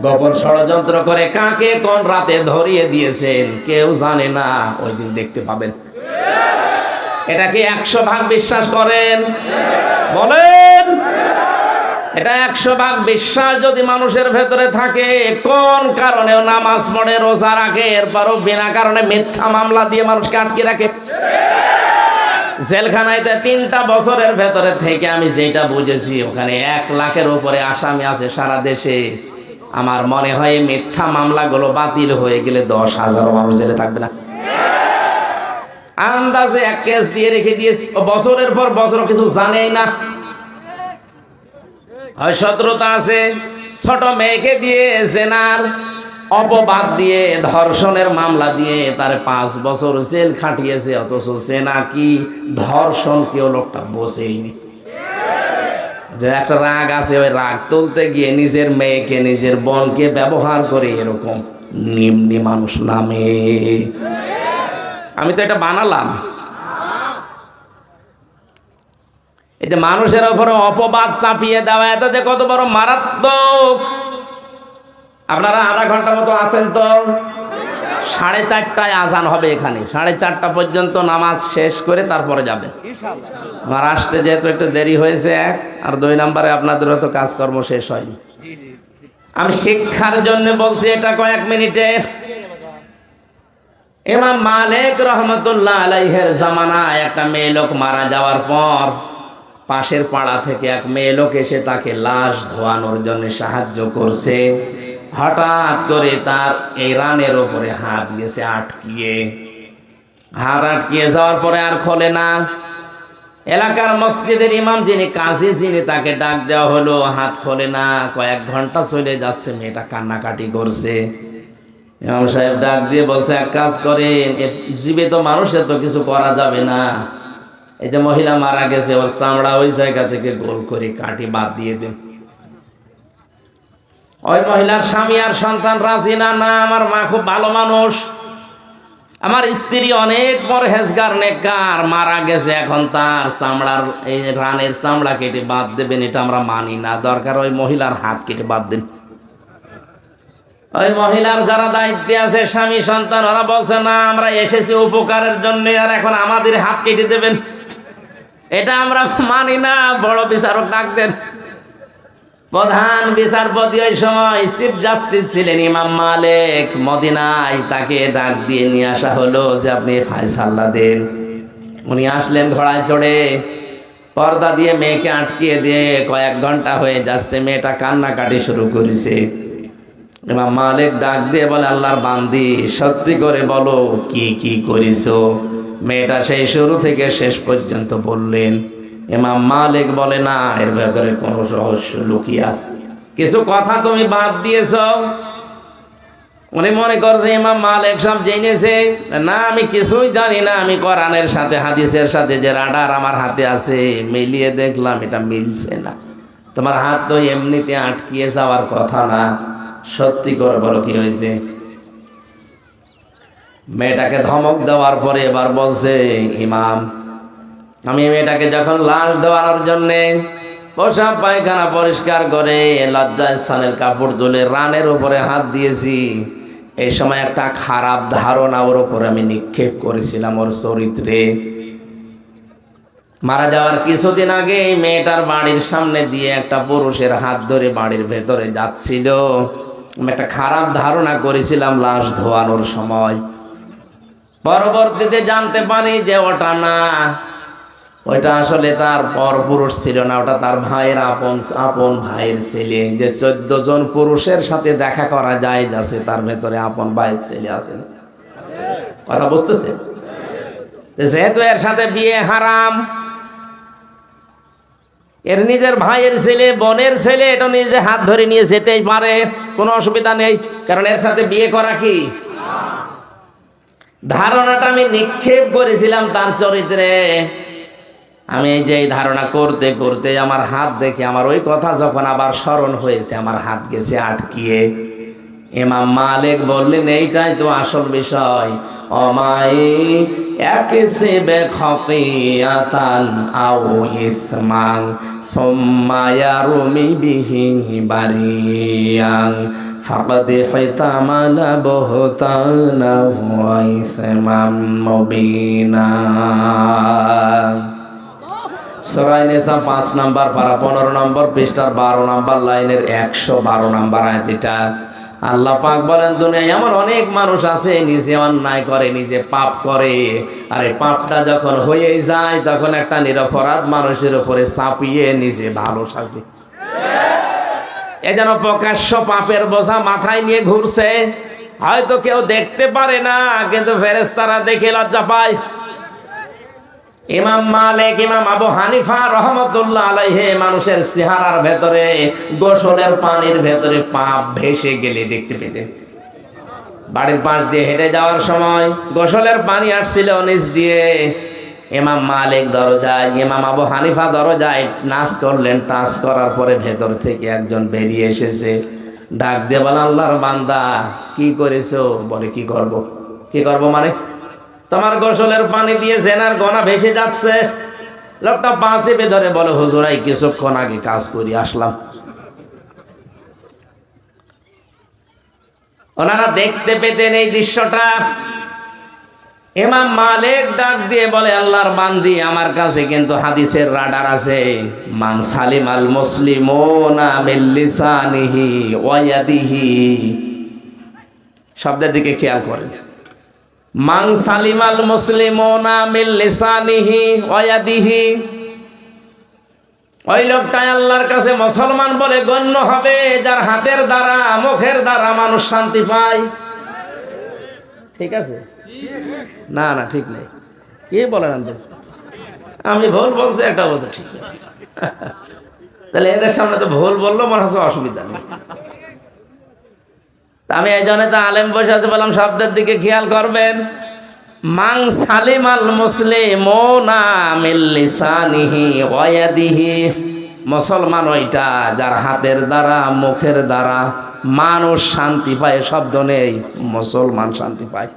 গোপন ষড়যন্ত্র করে কাকে কোন রাতে ধরিয়ে দিয়েছেন কেউ জানে না, ওই দিন দেখতে পাবেন। এটা কি 100 ভাগ বিশ্বাস করেন? বলেন। এটা 100 ভাগ বিশ্বাস যদি মানুষের ভেতরে থাকে, কোন কারণেও নামাজ পড়ে, রোজা রাখে, এরপরও বিনা কারণে মিথ্যা মামলা দিয়ে মানুষকে আটকে রাখে জেলখানায়। 3টা বছরের ভেতরে থেকে আমি যেটা বুঝেছি, ওখানে 1 লাখের উপরে আসামি আছে সারা দেশে। আমার মনে হয় মিথ্যা মামলাগুলো বাতিল হয়ে গেলে 10,000 মানুষ জেলে থাকবে না। আন্দাজে 1 কেস দিয়ে রেখে দিয়েছি, বছরের পর বছর কিছু জানেই না। হয় শত্রুতা আছে, ছোট মেয়েকে দিয়ে জেনার অপবাদ দিয়ে, ধর্ষণের মামলা দিয়ে তার 5 বছর জেল খাটিয়েছে, অথচ জেনা কি ধর্ষণ কেউ লোকটা বসেইনি। যে একটা রাগ আছে, ওই রাগ তুলতে গিয়ে নিজের মেয়েকে নিজের বোনকে ব্যবহার করে এরকম নিম্নি মানুষ নামে। আমি তো এটা বানালাম। এটা মানুষের উপরে অপবাদ চাপিয়ে দেওয়া, এটা যে কত বড় মারাত্মক। আপনারা আধা ঘন্টা মতো আছেন তো, 4:30টায় আজান হবে এখানে, 4:30টা পর্যন্ত নামাজ শেষ করে তারপরে যাবেন। আমার আসতে যেহেতু একটু দেরি হয়েছে, 1 আর 2 নম্বরে আপনাদেরও তো কাজকর্ম শেষ হয়নি। আমি শিক্ষার জন্য বলছি এটা কয়েক মিনিটে। ইমাম মালিক রহমতুল্লাহ আলাইহির জামানায় একটা মেয়ে লোক মারা যাওয়ার পর পাশের পাড়া থেকে এক মেয়ে লোক এসে তাকে লাশ ধোয়ানোর জন্য সাহায্য করছে। হঠাৎ করে তার এই রানের উপরে হাত গেছে আটকিয়ে, হাত আটকিয়ে যাওয়ার পরে আর খোলে না। এলাকার মসজিদের ইমাম যিনি কাজী, যিনি তাকে ডাক দেওয়া হলো, হাত খোলে না। কয়েক ঘন্টা চলে যাচ্ছে, মেয়েটা কান্নাকাটি করছে। ইমাম সাহেব ডাক দিয়ে বলছে, এক কাজ করেন, জীবিত মানুষের তো কিছু করা যাবে না, এই যে মহিলা মারা গেছে, ওর চামড়া ওই জায়গা থেকে গোল করে কাটি বাদ দিয়ে দেন। ওই মহিলার স্বামী আর সন্তান রাজি না, না আমার মা খুব ভালো মানুষ, আমার স্ত্রী অনেক পরহেজগার নেককার, মারা গেছে, এখন তার চামড়ার এই রানের চামড়া কেটে বাদ দেবেন, এটা আমরা মানি না, দরকার ওই মহিলার হাত কেটে বাদ দেন। ওই মহিলার যারা দায়িত্বে আছে, স্বামী সন্তান, ওরা বলছে না, আমরা এসেছি উপকারের জন্য, আর এখন আমাদের হাত কেটে দেবেন, এটা আমরা মানি না। বড় বিচারক ডাক দেন। প্রধান বিচারপতি ওই সময় চিফ জাস্টিস ছিলেন ইমাম মালিক, মদিনায়, তাকে ডাক দিয়ে নিয়ে আসা হলো যে আপনি ফায়সালা দেন। উনি আসলেন ঘোড়ায় চড়ে, পর্দা দিয়ে মেয়েকে আটকিয়ে দিয়ে কয়েক ঘন্টা হয়ে যাচ্ছে, মেয়েটা কান্নাকাটি শুরু করেছে। ইমাম মালিক ডাক দিয়ে বলে, আল্লাহর বান্দি, সত্যি করে বলো কি কি করেছো। মেয়েটা সেই শুরু থেকে শেষ পর্যন্ত বললেন। ইমাম মালিক বলে, না, এর ভেতরে কোনো রহস্য লুকিয়ে আছে, কিছু কথা তুমি বাদ দিয়েছ। উনি মনে করছে ইমাম মালিক সব জেনেছে। না, আমি কিছুই জানি না, আমি কোরআনের সাথে হাদিসের সাথে যে রাডার আমার হাতে আছে মিলিয়ে দেখলাম, এটা মিলছে না। তোমার হাত তো এমনিতে আটকিয়ে যাওয়ার কথা না, সত্যি করে বলো কি হয়েছে। মেয়েটাকে ধমক দেওয়ার পরে এবার বলছে, ইমাম, আমি মেয়েটাকে যখন লাশ দেওয়ানোর জন্যে পোশাক পায়খানা পরিষ্কার করে লজ্জা স্থানের কাপড় তুলে রানের উপরে হাত দিয়েছি, এই সময় একটা খারাপ ধারণা ওর উপরে আমি নিক্ষেপ করেছিলাম, ওর চরিত্রে। মারা যাওয়ার কিছুদিন আগে মেয়েটার বাড়ির সামনে দিয়ে একটা পুরুষের হাত ধরে বাড়ির ভেতরে যাচ্ছিল, আমি একটা খারাপ ধারণা করেছিলাম লাশ ধোয়ানোর সময়। পরবর্তীতে জানতে পারি যে ওটা না, ওইটা আসলে তার পরপুরুষ ছিল না, ওটা তার ভাইয়ের আপন ভাইয়ের ছেলে। যে 14 জন পুরুষের সাথে দেখা করা যায় যাচ্ছে, তার ভেতরে আপন ভাইয়ের ছেলে আছে না? কথা বুঝতেছে? যেহেতু এর সাথে বিয়ে হারাম, এর নিজের ভাইয়ের ছেলে বোনের ছেলে, এটা নিজে হাত ধরে নিয়ে যেতেই পারে, কোনো অসুবিধা নেই, কারণ এর সাথে বিয়ে করা কি ধারণাটা আমি নিক্ষেপ করেছিলাম তার চরিত্রে। আমি এই যে ধারণা করতে করতে আমার হাত দেখে আমার ওই কথা যখন আবার স্মরণ হয়েছে, আমার হাত গেছে আটকিয়ে। ইমাম মালিক বললেন এইটাই তো আসল বিষয়। অমাই ইয়াকসিবে খাতিয়াতান আও ইসমান সুম্মা ইয়ারমি বিহি বারিয়ান ফাকাদ হিতামালা বুহতানা ওয়া ইসমান মুবিনা। সূরা নিসা 5 নম্বর পারা 15 নম্বর পৃষ্ঠার 12 নম্বর লাইনের 112 নম্বর আয়াত। এটা আল্লাহ পাক বলেন, দুনিয়ায় এমন অনেক মানুষ আছে নিজে অন্যায় করে, নিজে পাপ করে, আর এই পাপটা যখন হয়ে যায় তখন একটা নিরপরাধ মানুষের উপরে চাপিয়ে নিজে ভালো সাজে। এ যেন প্রকাশ্য পাপের বোঝা মাথায় নিয়ে ঘুরছে। হয়তো কেউ দেখতে পারে না, কিন্তু ফেরেশতারা দেখে লজ্জা পায়। ইমাম মালিক, ইমাম আবু হানিফা রহমতুল্লাহ আলাইহি মানুষের চেহারার ভেতরে গোসলের পানির ভেতরে পাপ ভেসে গেলে দেখতে পেতেন। বাড়ির পাশ দিয়ে হেঁটে যাওয়ার সময় গোসলের পানি আসছিল নিচ দিয়ে। ইমাম মালিক দরজায়, ইমাম আবু হানিফা দরজায় নাচ করলেন। টাচ করার পরে ভেতর থেকে একজন বেরিয়ে এসেছে, ডাক দিয়ে বলে, আল্লাহর বান্দা কি করেছো? বলে, কি করব? কি করব মানে? তোমার গোসলের পানি দিয়ে জেনার গনা ভেসে যাচ্ছে। লোকটা পা চেপে ধরে বলে, হুজুর এই কিছুক্ষণ আগে কাজ করি আসলাম। ওনারা দেখতে পেতেন এই দৃশ্যটা। ইমাম মালিক ডাক দিয়ে বলে, আল্লাহর বান্দি, আমার কাছে কিন্তু হাদিসের রাডার আছে। মান সালিমাল মুসলিমুনা মিন লিসানিহি ওয়া ইয়াদিহি। শব্দের দিকে খেয়াল করেন। মান সালিমাল মুসলিমুনা মিন লিসানিহি ওয়া ইয়াদিহি। ওই লোকটাই আল্লাহর কাছে মুসলমান বলে গণ্য হবে যার হাতের দ্বারা মুখের দ্বারা মানুষ শান্তি পায়। ঠিক আছে? না না, ঠিক নেই। কি বলেন? আমি ভুল বলছি, একটা বলছে ঠিক আছে। তাহলে এদের সামনে তো ভুল বললো, মনে হচ্ছে অসুবিধা নেই। আমি এই জন্য তো আলেম বসে আছে বললাম শব্দের দিকে খেয়াল করবেন। মান সালিমাল মুসলিমুনা মিন লিসানিহি ওয়া ইয়াদিহি। মুসলমান ওইটা যার হাতের দ্বারা মুখের দ্বারা মানুষ শান্তি পায়। শব্দ নেই, মুসলমান শান্তি পায়।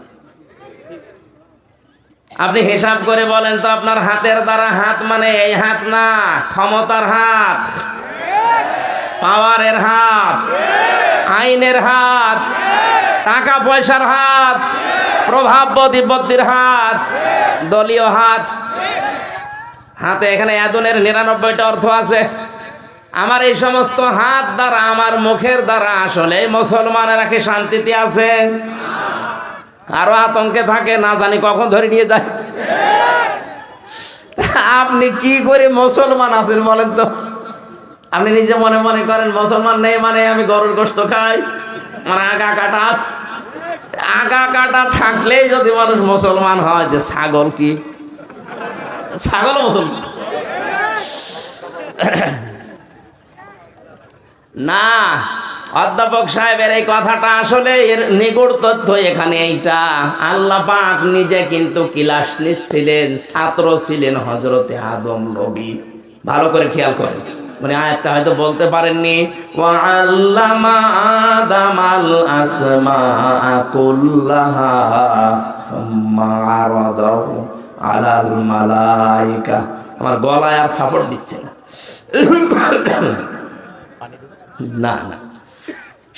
আপনি হিসাব করে বলেন তো, আপনার হাতের দ্বারা, হাত মানে এই হাত না, ক্ষমতার হাত, পাওয়ারের হাত, আইনের হাত, টাকা পয়সার হাত, প্রভাব প্রতিপত্তির হাত, দলীয় হাত। হাতে এখানে আদুনের 99টা অর্থ আছে। আমার এই সমস্ত হাত দ্বারা, আমার মুখের দ্বারা আসলে মুসলমানেরা কি শান্তিতে আছে? আরো আতঙ্কে থাকে, না জানি কখন ধরে নিয়ে যায়। আপনি কি করে মুসলমান আছেন বলেন তো? আপনি নিজে মনে মনে করেন মুসলমান নেই মানে আমি গরুর গোশত খাই, মানে আগা কাটা আছে। আগা কাটা থাকলেই যদি মানুষ মুসলমান হয়, যে ছাগল কি? ছাগল মুসলমান না। অধ্যাপক সাহেবের এই কথাটা আসলে এর নিগুড় তথ্য এখানে এইটা। আল্লাহ পাক নিজে কিন্তু ক্লাস নিচ্ছিলেন, ছাত্র ছিলেন হযরতে আদম নবী। ভালো করে খেয়াল করেন, মানে আয়াতটা হয়তো বলতে পারেননি। ওয়া আল্লামা আদামাল আসমাআ কুল্লাহা সুম্মা আরাদাহু আলাল মালাইকা। আমার গলায় আর সাপোর্ট দিচ্ছে না, না,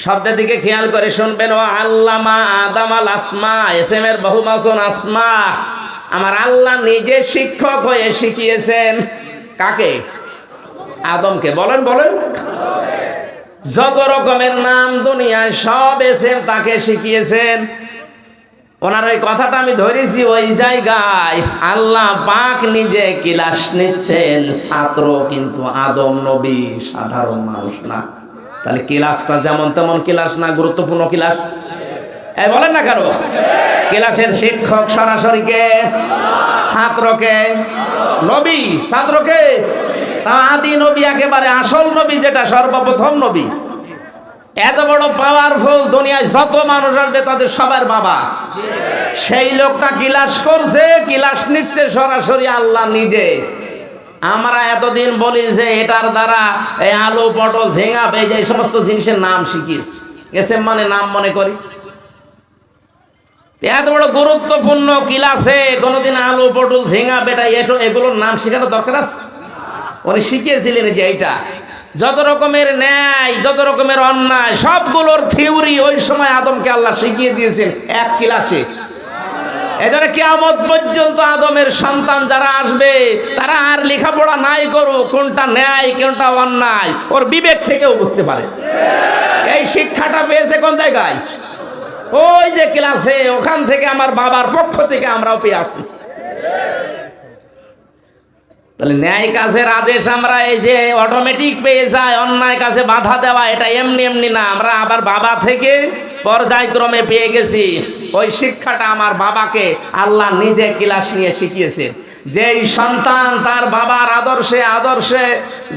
শব্দের দিকে খেয়াল করে শুনবেন। ও আল্লামা আদামাল আসমা, এসএমের বহুবচন আসমা। আমার আল্লাহ নিজে শিক্ষক হয়ে শিখিয়েছেন। কাকে? আদমকে। বলেন বলেন। যত রকমের নাম দুনিয়ায় সব এসেম তাকে শিখিয়েছেন। ওনার ওই কথাটা আমি ধরেছি ওই জায়গায় আল্লাহ পাক নিজে ক্লাস নিচ্ছেন, ছাত্র কিন্তু আদম নবী, সাধারণ মানুষ না। তাহলে ক্লাসটা যেমন তেমন ক্লাস না, গুরুত্বপূর্ণ ক্লাস। এই বলেন না কেন? ক্লাসের শিক্ষক সরাসরি কে? ছাত্রকে। নবী ছাত্রকে, আদি নবী, একেবারে আসল নবী, যেটা সর্বপ্রথম নবী। এত বড় পাওয়ারফুল, দুনিয়ায় যত মানুষ আসবে তাদের সবার বাবা। সেই লোকটা ক্লাস করছে, ক্লাস নিচ্ছে সরাসরি আল্লাহ নিজে। আমরা এতদিন বলি যে এটার দ্বারা এই আলু পটল ঝিঙা পেঁয়াজ এই সমস্ত জিনিসের নাম শিখিয়েছি, এসএম মানে নাম মনে করি। এত বড় গুরুত্বপূর্ণ ক্লাসে কোনোদিন আলু পটল ঝিঙা বেটা এগুলোর নাম শেখানোর দরকার আছে? উনি শিখিয়েছিলেন যে এইটা যত রকমের ন্যায়, যত রকমের অন্যায়, সবগুলোর থিওরি ওই সময় আদমকে আল্লাহ শিখিয়ে দিয়েছেন এক ক্লাসে। এজন্য কিয়ামত পর্যন্ত আদমের সন্তান যারা আসবে তারা আর লেখাপড়া নাই করুক, কোনটা ন্যায় কোনটা অন্যায় ওর বিবেক থেকেও বুঝতে পারে। এই শিক্ষাটা পেয়েছে কোন জায়গায়? ওই যে ক্লাসে, ওখান থেকে আমার বাবার পক্ষ থেকে আমরাও পেয়ে আসতেছি। তাহলে ন্যায় কাজের আদেশ আমরা এই যে অটোমেটিক পেয়ে যাই, অন্যায় কাজে বাধা দেওয়া এটা এমনি এমনি না, আমরা আবার বাবা থেকে পর্যায়ক্রমে পেয়ে গেছি। ওই শিক্ষাটা আমার বাবাকে আল্লাহ নিজে ক্লাস নিয়ে শিখিয়েছে। যেই সন্তান তার বাবার আদর্শে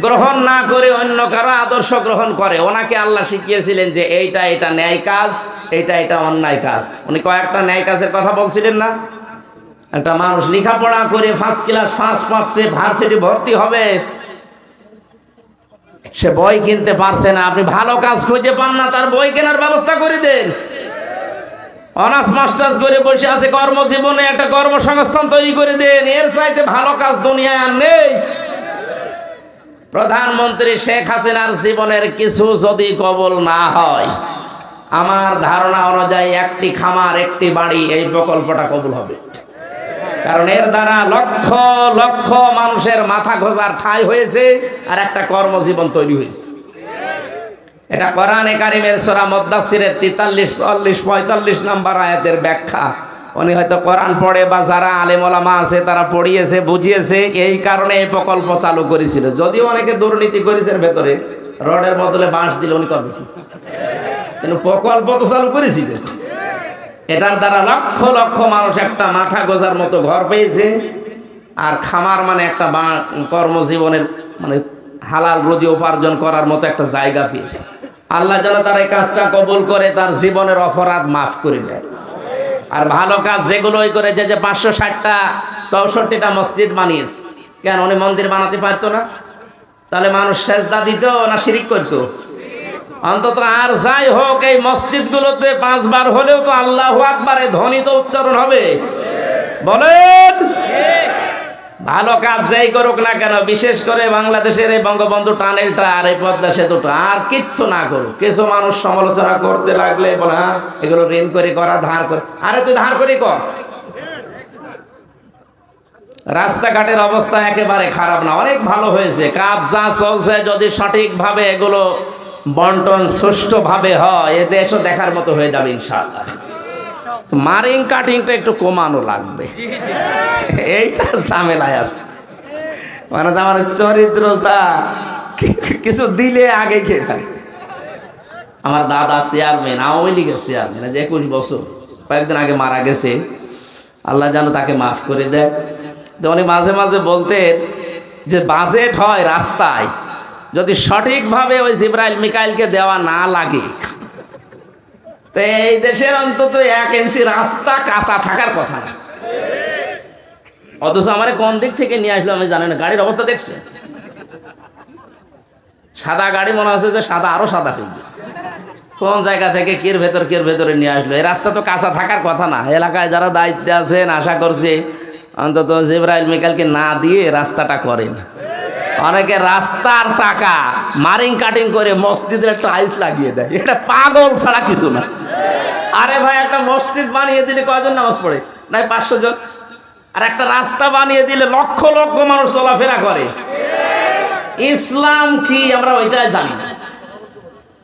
গ্রহণ না করে অন্য কারো আদর্শ গ্রহণ করে, ওনাকে আল্লাহ শিখিয়েছিলেন যে এটা ন্যায় কাজ, এটা অন্যায় কাজ। উনি কয়েকটা ন্যায় কাজের কথা বলছিলেন না? একটা মানুষ লেখাপড়া করে ফার্স্ট ক্লাস ফার্স্ট পাচ্ছে, ভার্সিটি ভর্তি হবে, সে বই কিনতে পারছে না, আপনি ভালো কাজ খুঁজে পান না, তার বই কেনার ব্যবস্থা করে দেন। অনার্স মাস্টার্স করে বসে আছে, কর্মজীবনে একটা কর্মসংস্থান তৈরি করে দেন। এর চাইতে ভালো কাজ দুনিয়ায় আর নেই। প্রধানমন্ত্রী শেখ হাসিনার জীবনের কিছু যদি কবল না হয়, আমার ধারণা অনুযায়ী একটি খামার একটি বাড়ি এই প্রকল্পটা কবুল হবে। কারণ এর দ্বারা লক্ষ লক্ষ মানুষের মাথা গোজার ঠাঁই হয়েছে আর একটা কর্মজীবন তৈরি হয়েছে। এটা কোরআনে কারিমের সূরা মুদ্দাসসিরের 43, 44, 45 নম্বর আয়াতের ব্যাখ্যা। উনি হয়তো কোরআন পড়ে বা যারা আলেম ওলামা আছে তারা পড়িয়েছে, বুঝিয়েছে, এই কারণে এই প্রকল্প চালু করেছিল। যদিও অনেকে দুর্নীতি করেছে ভেতরে, রডের বদলে বাঁশ দিলে উনি করবে কি? কিন্তু প্রকল্প তো চালু করেছিল। এটার দ্বারা লক্ষ লক্ষ মানুষ একটা মাথা গোজার মতো ঘর পেয়েছে, আর খামার মানে একটা কর্মজীবনের মানে হালাল রুজি উপার্জন করার মতো একটা জায়গা পেয়েছে। আল্লাহ যেন তার এই কাজটা কবুল করে, তার জীবনের অপরাধ মাফ করে দেয়। আর ভালো কাজ যেগুলোই করে, যে 560টা 64টা মসজিদ বানিয়েছে, কেন উনি মন্দির বানাতে পারতো না? তাহলে মানুষ সেজদা দিত না শিরিক করতো? অন্তত আর যাই হোক এই মসজিদগুলোতে 5 বার হলেও তো আল্লাহু আকবারে ধ্বনি তো উচ্চারণ হবে। বলেন, ভালো কাজ যেই করুক না কেন, বিশেষ করে বাংলাদেশের এই বঙ্গবন্ধু টানেলটা আর এই পদ্মা সেতুটা, আর কিচ্ছু না করুক, কিছু মানুষ সমালোচনা করতে লাগলে বলে হ্যাঁ এগুলো ঋণ করে করা, ধার করে। আরে তুই ধার করে কর। রাস্তাঘাটের অবস্থা একেবারে খারাপ না, অনেক ভালো হয়েছে। কাজ যা চলছে যদি সঠিকভাবে এগুলো বন্টন সুষ্ঠুভাবে হয়, এ দেশও দেখার মতো হয়ে যাবে ইনশাআল্লাহ। মারিং কাটিংটা একটু কমানো লাগবে, এইটা ঝামেলায় আছে। মানে আমার চরিত্র যা কিছু দিলে আগে খেয়ে থাকে। আমার দাদা চেয়ারম্যান, আওয়ামী লীগের চেয়ারম্যান, 21 বছর, কয়েকদিন আগে মারা গেছে, আল্লাহ যেন তাকে মাফ করে দেয়। তো উনি মাঝে মাঝে বলতেন যে বাজেট হয় রাস্তায়, যদি সঠিকভাবে ওই জিব্রাইল মিকাইলকে দেওয়া না লাগে, তো এই দেশের অন্তত 1 ইঞ্চি রাস্তা কাঁচা থাকার কথা না। অথচ আমার কোন দিক থেকে নিয়ে আসলো আমি জানি না। গাড়ির অবস্থা দেখছে, সাদা গাড়ি মনে হচ্ছে যে সাদা আরো সাদা হয়ে গেছে। কোন জায়গা থেকে কের ভেতরে নিয়ে আসলো? এই রাস্তা তো কাঁচা থাকার কথা না। এলাকায় যারা দায়িত্বে আছেন আশা করছে অন্তত জিব্রাইল মিকাইলকে না দিয়ে রাস্তাটা করেন। অনেকে রাস্তার টাকা মারিং কাটিং করে মসজিদের টাইলস লাগিয়ে দেয়, এটা পাগল ছাড়া কিছু না। আরে ভাই, একটা মসজিদ বানিয়ে দিলে কয়জন নামাজ পড়ে? নাই 500 জন। আর একটা রাস্তা বানিয়ে দিলে লক্ষ লক্ষ মানুষ চলাফেরা করে। ইসলাম কি আমরা ওইটাই জানি না।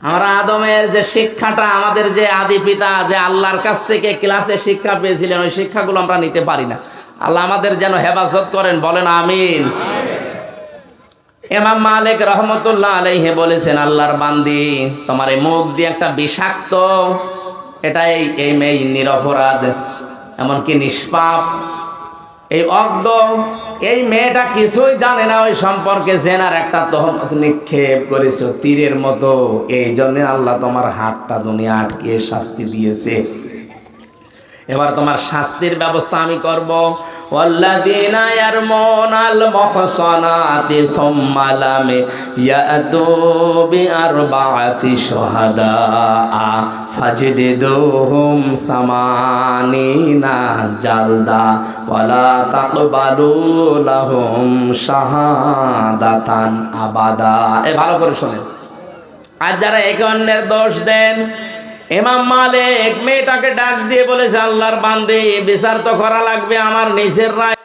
আমরা আদমের যে শিক্ষাটা, আমাদের যে আদি পিতা যে আল্লাহর কাছ থেকে ক্লাসে শিক্ষা পেয়েছিলেন, ওই শিক্ষাগুলো আমরা নিতে পারি না। আল্লাহ আমাদের যেন হেফাজত করেন, বলেন আমিন। ইমাম মালিক রহমতুল্লাহ আলাইহি বলেছেন, আল্লাহর বান্দি, তোমার এই মুখ দিয়ে একটা বিষাক্ত, এটাই এই মেয়ে নিরপরাধ, এমনকি নিষ্পাপ, এই অজ্ঞ, এই মেয়েটা কিছুই জানে না ওই সম্পর্কে, জেনার একটা তহমত নিক্ষেপ করেছ তীরের মতো, এই জন্য আল্লাহ তোমার হাতটা দুনিয়া আটকে শাস্তি দিয়েছে। এবার তোমার শাস্তির ব্যবস্থা আমি করব। ওয়াল্লাযীনা ইয়ারমুনাল মুহসানাতি সুম্মা লাম ইয়াতু বিআরবাআতি শুহাদা ফাজলিদুহুম সামানিনা জালদা ওয়ালা তাকবালু লাহুম শাহাদাতান আবাদা। ভালো করে শোনেন। আর যারা একে অন্যের দোষ দেন, ইমাম মালিক মেয়েটাকে ডাক দিয়ে বলেছে, আল্লাহর বান্দে, বিচার তো করা লাগবে, আমার নিজের রায়